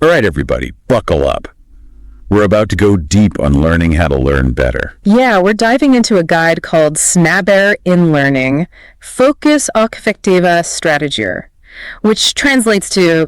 All right, everybody, buckle up. We're about to go deep on learning how to learn better. Yeah, we're diving into a guide called Snabbare in Learning, Focus Affectiva Strategier, which translates to,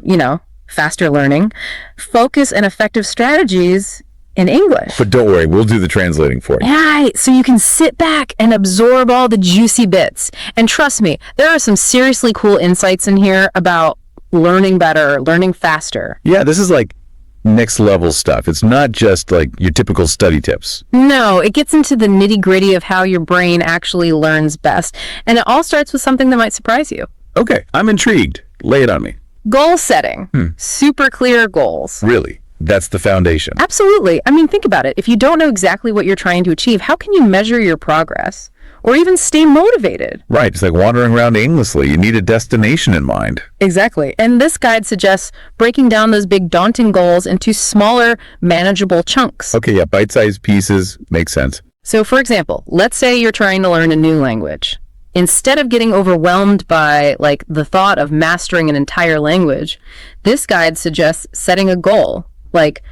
faster learning, focus and effective strategies in English. But don't worry, we'll do the translating for you. Right, so you can sit back and absorb all the juicy bits. And trust me, there are some seriously cool insights in here about learning better, learning faster. Yeah, this is like next level stuff. It's not just like your typical study tips. No, it gets into the nitty-gritty of how your brain actually learns best. And it all starts with something that might surprise you. Okay, I'm intrigued. Lay it on me. Goal setting. Super clear goals. Really? That's the foundation. Absolutely. I mean, think about it. If you don't know exactly what you're trying to achieve, how can you measure your progress or even stay motivated? Right. It's like wandering around aimlessly. You need a destination in mind. Exactly. And this guide suggests breaking down those big daunting goals into smaller, manageable chunks. Okay, yeah, bite-sized pieces. Makes sense. So, for example, let's say you're trying to learn a new language. Instead of getting overwhelmed by, the thought of mastering an entire language, this guide suggests setting a goal, like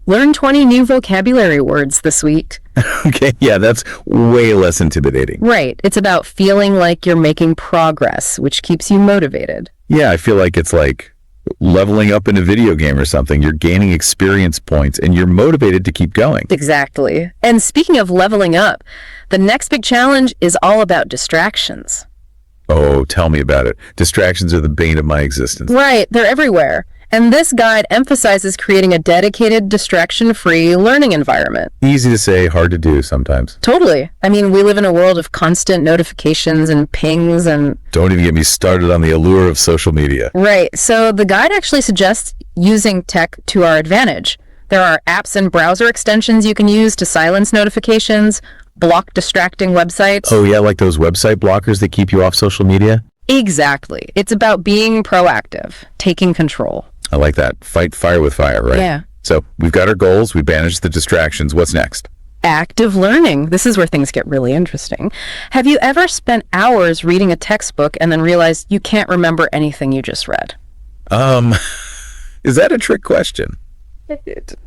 learn 20 new vocabulary words this week. Okay, yeah, that's way less intimidating. Right. It's about feeling like you're making progress, which keeps you motivated. Yeah, I feel like it's like leveling up in a video game or something. You're gaining experience points and you're motivated to keep going. Exactly. And speaking of leveling up, the next big challenge is all about distractions. Oh, tell me about it. Distractions are the bane of my existence. Right. They're everywhere. And this guide emphasizes creating a dedicated, distraction-free learning environment. Easy to say, hard to do sometimes. Totally. I mean, we live in a world of constant notifications and pings and... Don't even get me started on the allure of social media. Right. So the guide actually suggests using tech to our advantage. There are apps and browser extensions you can use to silence notifications, block distracting websites. Oh, yeah, like those website blockers that keep you off social media? Exactly. It's about being proactive, taking control. I like that. Fight fire with fire, right? Yeah. So we've got our goals. We've managed the distractions. What's next? Active learning. This is where things get really interesting. Have you ever spent hours reading a textbook and then realized you can't remember anything you just read? Is that a trick question?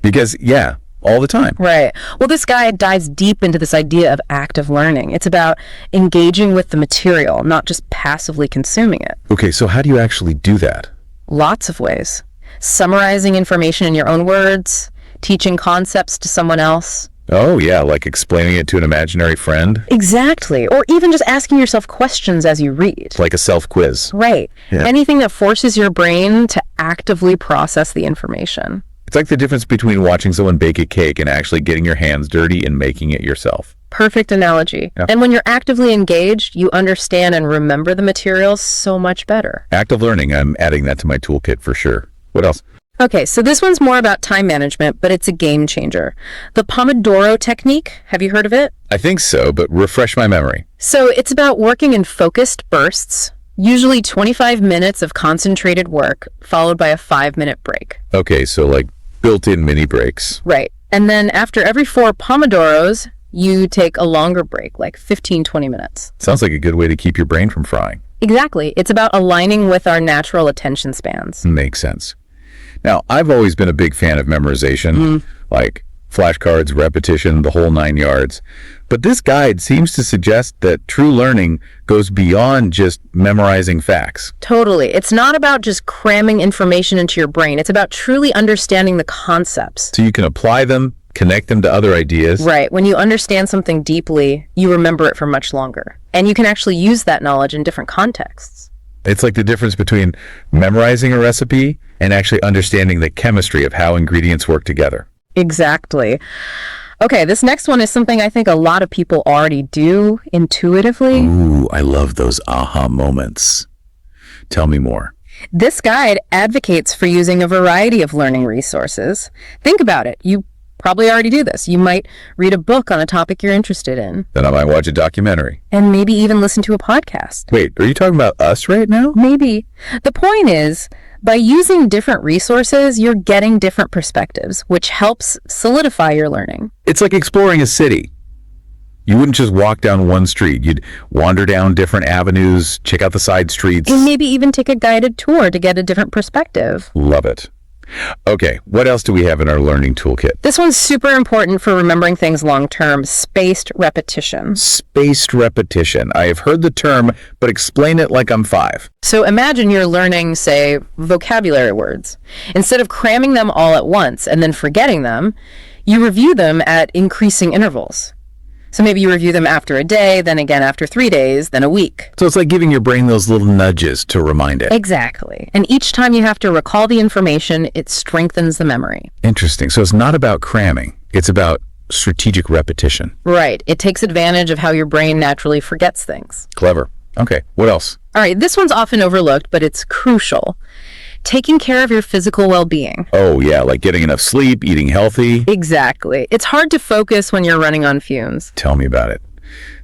Because, yeah, all the time. Right. Well, this guide dives deep into this idea of active learning. It's about engaging with the material, not just passively consuming it. Okay, so how do you actually do that? Lots of ways. Summarizing information in your own words, teaching concepts to someone else. Oh, yeah, like explaining it to an imaginary friend? Exactly. Or even just asking yourself questions as you read. Like a self-quiz. Right. Yeah. Anything that forces your brain to actively process the information. It's like the difference between watching someone bake a cake and actually getting your hands dirty and making it yourself. Perfect analogy. Yeah. And when you're actively engaged, you understand and remember the materials so much better. Active learning, I'm adding that to my toolkit for sure. What else? Okay, so this one's more about time management, but it's a game changer. The Pomodoro technique, have you heard of it? I think so, but refresh my memory. So it's about working in focused bursts, usually 25 minutes of concentrated work, followed by a 5-minute break. Okay, so like built-in mini breaks. Right. And then after every 4 Pomodoros, you take a longer break, like 15-20 minutes. Sounds like a good way to keep your brain from frying. Exactly. It's about aligning with our natural attention spans. Makes sense. Now, I've always been a big fan of memorization, like flashcards, repetition, the whole 9 yards. But this guide seems to suggest that true learning goes beyond just memorizing facts. Totally. It's not about just cramming information into your brain. It's about truly understanding the concepts. So you can apply them, connect them to other ideas. Right. When you understand something deeply, you remember it for much longer. And you can actually use that knowledge in different contexts. It's like the difference between memorizing a recipe and actually understanding the chemistry of how ingredients work together. Exactly. Okay, this next one is something I think a lot of people already do intuitively. Ooh, I love those aha moments. Tell me more. This guide advocates for using a variety of learning resources. Think about it. You probably already do this. You might read a book on a topic you're interested in. Then I might watch a documentary. And maybe even listen to a podcast. Wait, are you talking about us right now? Maybe. The point is, by using different resources, you're getting different perspectives, which helps solidify your learning. It's like exploring a city. You wouldn't just walk down one street. You'd wander down different avenues, check out the side streets. And maybe even take a guided tour to get a different perspective. Love it. Okay, what else do we have in our learning toolkit? This one's super important for remembering things long term, spaced repetition. Spaced repetition. I have heard the term, but explain it like I'm 5. So imagine you're learning, say, vocabulary words. Instead of cramming them all at once and then forgetting them, you review them at increasing intervals. So maybe you review them after a day, then again after 3 days, then a week. So it's like giving your brain those little nudges to remind it. Exactly. And each time you have to recall the information, it strengthens the memory. Interesting. So it's not about cramming. It's about strategic repetition. Right. It takes advantage of how your brain naturally forgets things. Clever. Okay, what else? All right, this one's often overlooked, but it's crucial. Taking care of your physical well-being. Oh, yeah, like getting enough sleep, eating healthy. Exactly. It's hard to focus when you're running on fumes. Tell me about it.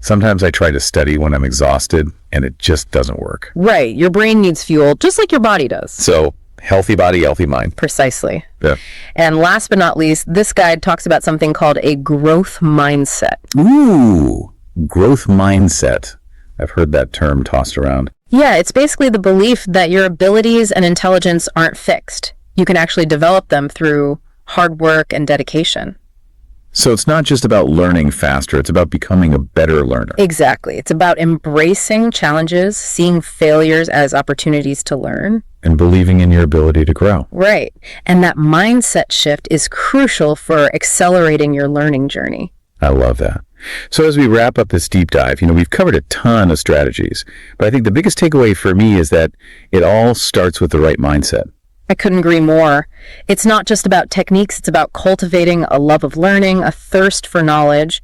Sometimes I try to study when I'm exhausted, and it just doesn't work. Right. Your brain needs fuel, just like your body does. So, healthy body, healthy mind. Precisely. Yeah. And last but not least, this guide talks about something called a growth mindset. Ooh, growth mindset. I've heard that term tossed around. Yeah, it's basically the belief that your abilities and intelligence aren't fixed. You can actually develop them through hard work and dedication. So it's not just about learning faster, it's about becoming a better learner. Exactly. It's about embracing challenges, seeing failures as opportunities to learn. And believing in your ability to grow. Right. And that mindset shift is crucial for accelerating your learning journey. I love that. So as we wrap up this deep dive, we've covered a ton of strategies, but I think the biggest takeaway for me is that it all starts with the right mindset. I couldn't agree more. It's not just about techniques, it's about cultivating a love of learning, a thirst for knowledge,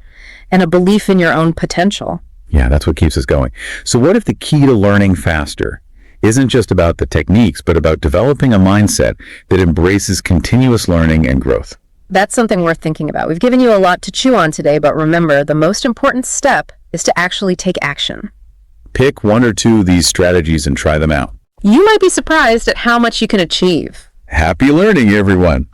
and a belief in your own potential. Yeah, that's what keeps us going. So what if the key to learning faster isn't just about the techniques, but about developing a mindset that embraces continuous learning and growth? That's something worth thinking about. We've given you a lot to chew on today, but remember, the most important step is to actually take action. Pick 1 or 2 of these strategies and try them out. You might be surprised at how much you can achieve. Happy learning, everyone!